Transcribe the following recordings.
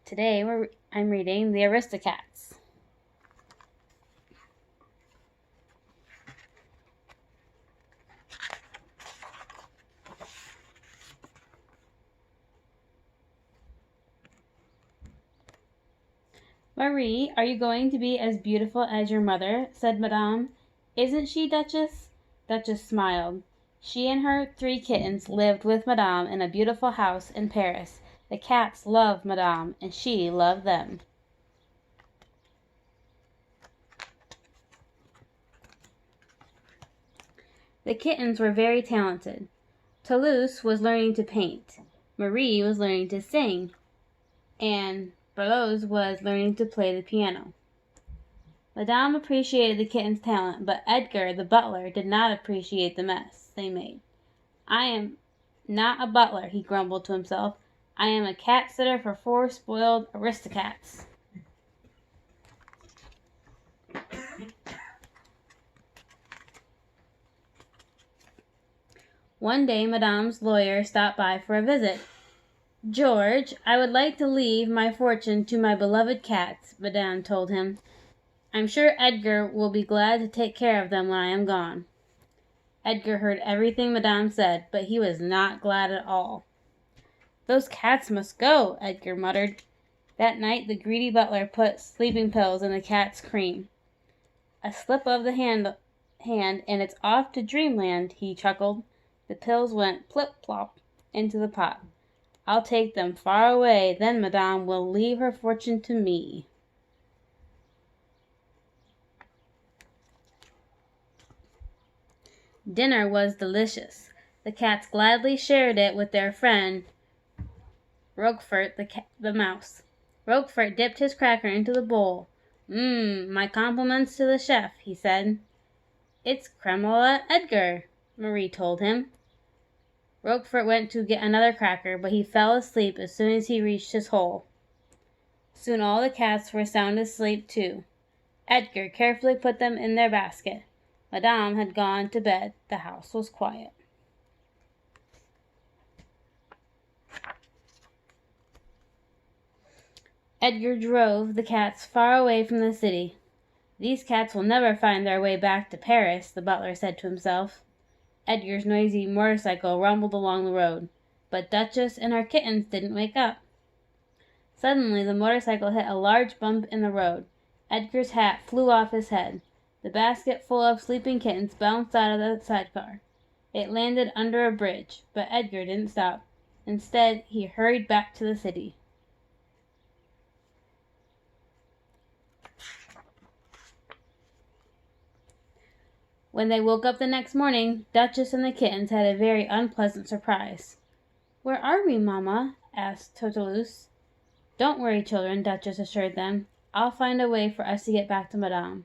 Today I'm reading The Aristocrats. Marie, are you going to be as beautiful as your mother? Said Madame. Isn't she, Duchess? Duchess smiled. She and her 3 kittens lived with Madame in a beautiful house in Paris. The cats loved Madame, and she loved them. The kittens were very talented. Toulouse was learning to paint. Marie was learning to sing. And Berlioz was learning to play the piano. Madame appreciated the kittens' talent, but Edgar, the butler, did not appreciate the mess they made. I am not a butler, he grumbled to himself. I am a cat sitter for 4 spoiled Aristocrats. One day, Madame's lawyer stopped by for a visit. George, I would like to leave my fortune to my beloved cats, Madame told him. I'm sure Edgar will be glad to take care of them when I am gone. Edgar heard everything Madame said, but he was not glad at all. Those cats must go, Edgar muttered. That night the greedy butler put sleeping pills in the cat's cream. A slip of the hand and it's off to dreamland, he chuckled. The pills went plip-plop into the pot. I'll take them far away, then Madame will leave her fortune to me. Dinner was delicious. The cats gladly shared it with their friend Roquefort the mouse. Roquefort dipped his cracker into the bowl. My compliments to the chef, he said. It's Cremla Edgar, Marie told him. Roquefort went to get another cracker, but he fell asleep as soon as he reached his hole. Soon all the cats were sound asleep too. Edgar carefully put them in their basket. Madame had gone to bed. The house was quiet. Edgar drove the cats far away from the city. These cats will never find their way back to Paris, the butler said to himself. Edgar's noisy motorcycle rumbled along the road, but Duchess and her kittens didn't wake up. Suddenly the motorcycle hit a large bump in the road. Edgar's hat flew off his head. The basket full of sleeping kittens bounced out of the sidecar. It landed under a bridge, but Edgar didn't stop. Instead, he hurried back to the city. When they woke up the next morning, Duchess and the kittens had a very unpleasant surprise. Where are we, Mamma? Asked Toulouse. Don't worry, children, Duchess assured them. I'll find a way for us to get back to Madame.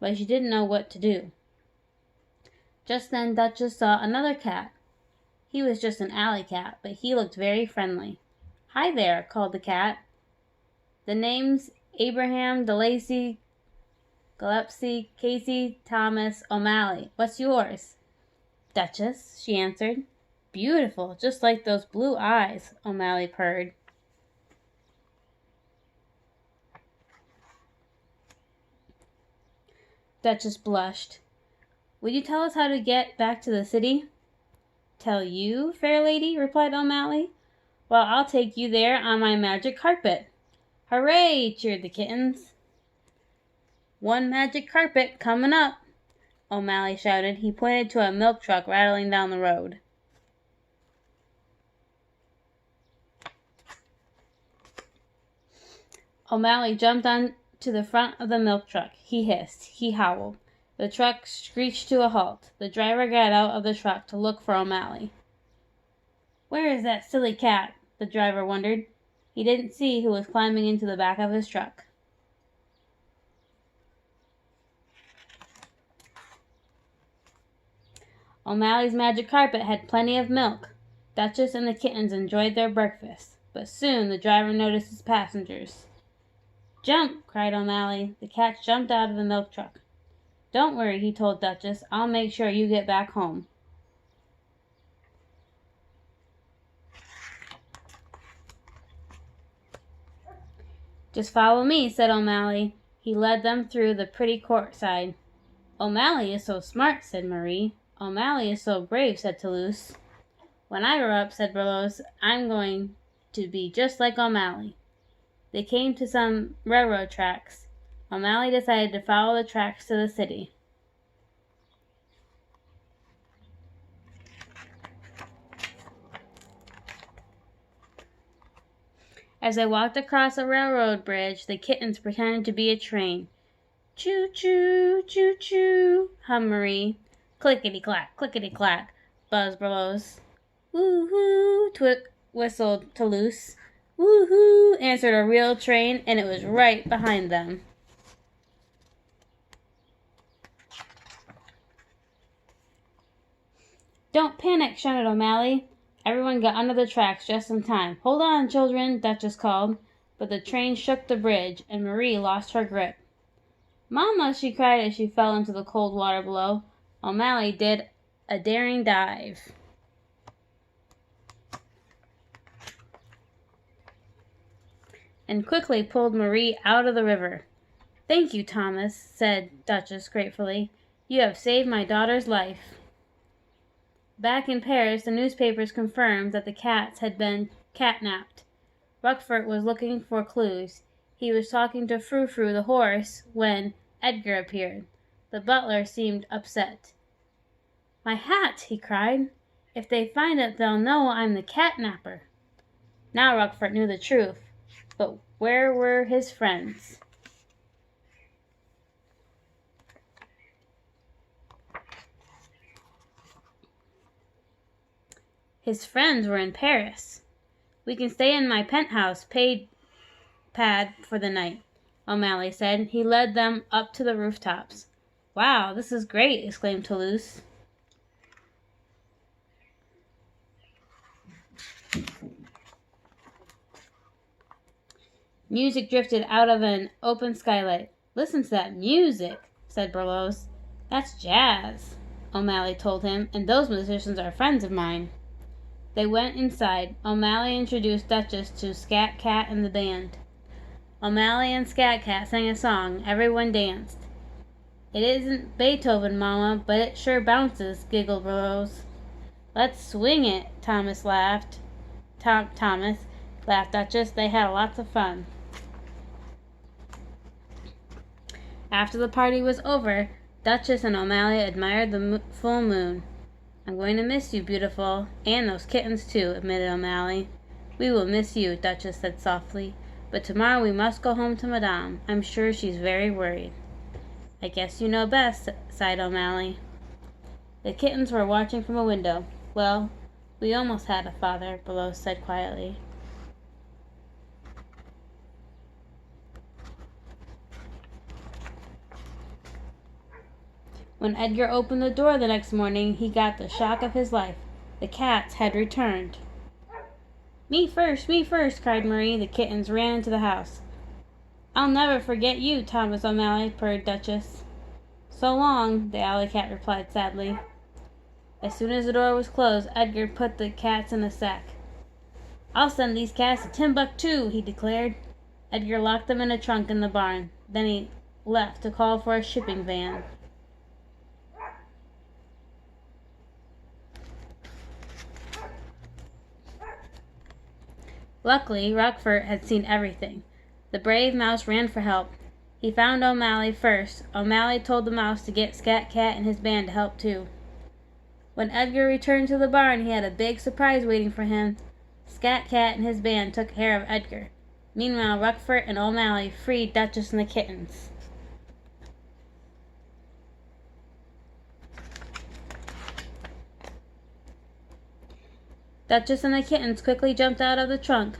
But she didn't know what to do. Just then Duchess saw another cat. He was just an alley cat, but he looked very friendly. Hi there, called the cat. The name's Abraham DeLacy Gillespie Casey Thomas O'Malley. What's yours? Duchess, she answered. Beautiful, just like those blue eyes, O'Malley purred. Duchess blushed. Would you tell us how to get back to the city? Tell you, fair lady, replied O'Malley. Well, I'll take you there on my magic carpet. Hooray, cheered the kittens. One magic carpet coming up, O'Malley shouted. He pointed to a milk truck rattling down the road. O'Malley jumped on to the front of the milk truck. He hissed. He howled. The truck screeched to a halt. The driver got out of the truck to look for O'Malley. Where is that silly cat? The driver wondered. He didn't see who was climbing into the back of his truck. O'Malley's magic carpet had plenty of milk. Duchess and the kittens enjoyed their breakfast, but soon the driver noticed his passengers. Jump! Cried O'Malley. The cats jumped out of the milk truck. Don't worry, he told Duchess. I'll make sure you get back home. Just follow me, said O'Malley. He led them through the pretty courtside. O'Malley is so smart, said Marie. O'Malley is so brave, said Toulouse. When I grow up, said Burroughs, I'm going to be just like O'Malley. They came to some railroad tracks. O'Malley decided to follow the tracks to the city. As they walked across a railroad bridge, the kittens pretended to be a train. Choo-choo, choo-choo, hummed Marie. Clickety-clack, clickety-clack, buzzed Burroughs. Woo-hoo, whistled Toulouse. Woo-hoo, answered a real train, and it was right behind them. Don't panic, shouted O'Malley. Everyone got under the tracks just in time. Hold on, children, Duchess called, but the train shook the bridge, and Marie lost her grip. Mama, she cried as she fell into the cold water below. O'Malley did a daring dive and quickly pulled Marie out of the river. Thank you, Thomas, said Duchess gratefully. You have saved my daughter's life. Back in Paris, the newspapers confirmed that the cats had been catnapped. Roquefort was looking for clues. He was talking to Frou-Frou the horse when Edgar appeared. The butler seemed upset. My hat, he cried. If they find it, they'll know I'm the catnapper. Now Roquefort knew the truth. But where were his friends? His friends were in Paris. We can stay in my penthouse pad for the night, O'Malley said. He led them up to the rooftops. Wow, this is great, exclaimed Toulouse. Music drifted out of an open skylight. Listen to that music, said Burroughs. That's jazz, O'Malley told him, and those musicians are friends of mine. They went inside. O'Malley introduced Duchess to Scat Cat and the band. O'Malley and Scat Cat sang a song. Everyone danced. It isn't Beethoven, Mama, but it sure bounces, giggled Burroughs. Let's swing it, Thomas laughed. Thomas laughed, Duchess. They had lots of fun. After the party was over, Duchess and O'Malley admired the full moon. I'm going to miss you, beautiful, and those kittens too, admitted O'Malley. We will miss you, Duchess said softly, but tomorrow we must go home to Madame. I'm sure she's very worried. I guess you know best, sighed O'Malley. The kittens were watching from a window. Well, we almost had a father, Burroughs said quietly. When Edgar opened the door the next morning, he got the shock of his life. The cats had returned. Me first, cried Marie. The kittens ran into the house. I'll never forget you, Thomas O'Malley, purred Duchess. So long, the alley cat replied sadly. As soon as the door was closed, Edgar put the cats in a sack. I'll send these cats to Timbuktu, he declared. Edgar locked them in a trunk in the barn. Then he left to call for a shipping van. Luckily, Roquefort had seen everything. The brave mouse ran for help. He found O'Malley first. O'Malley told the mouse to get Scat Cat and his band to help too. When Edgar returned to the barn, he had a big surprise waiting for him. Scat Cat and his band took care of Edgar. Meanwhile, Roquefort and O'Malley freed Duchess and the kittens. Duchess and the kittens quickly jumped out of the trunk.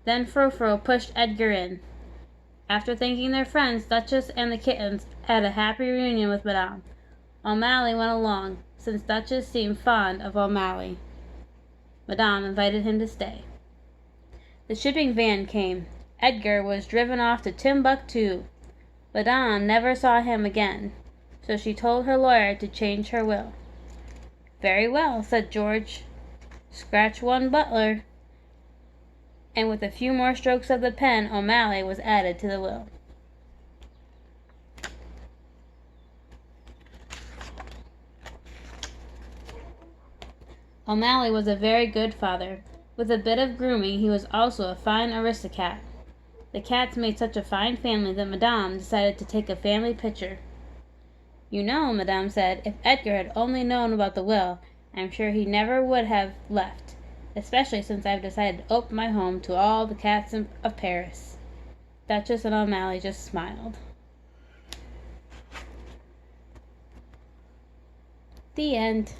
Then Frou-Frou pushed Edgar in. After thanking their friends, Duchess and the kittens had a happy reunion with Madame. O'Malley went along, since Duchess seemed fond of O'Malley. Madame invited him to stay. The shipping van came. Edgar was driven off to Timbuktu. Madame never saw him again, so she told her lawyer to change her will. Very well, said George. Scratch one butler. And with a few more strokes of the pen, O'Malley was added to the will. O'Malley was a very good father. With a bit of grooming, he was also a fine Aristocrat. The cats made such a fine family that Madame decided to take a family picture. You know, Madame said, if Edgar had only known about the will, I'm sure he never would have left, especially since I've decided to open my home to all the cats of Paris. Duchess and O'Malley just smiled. The end.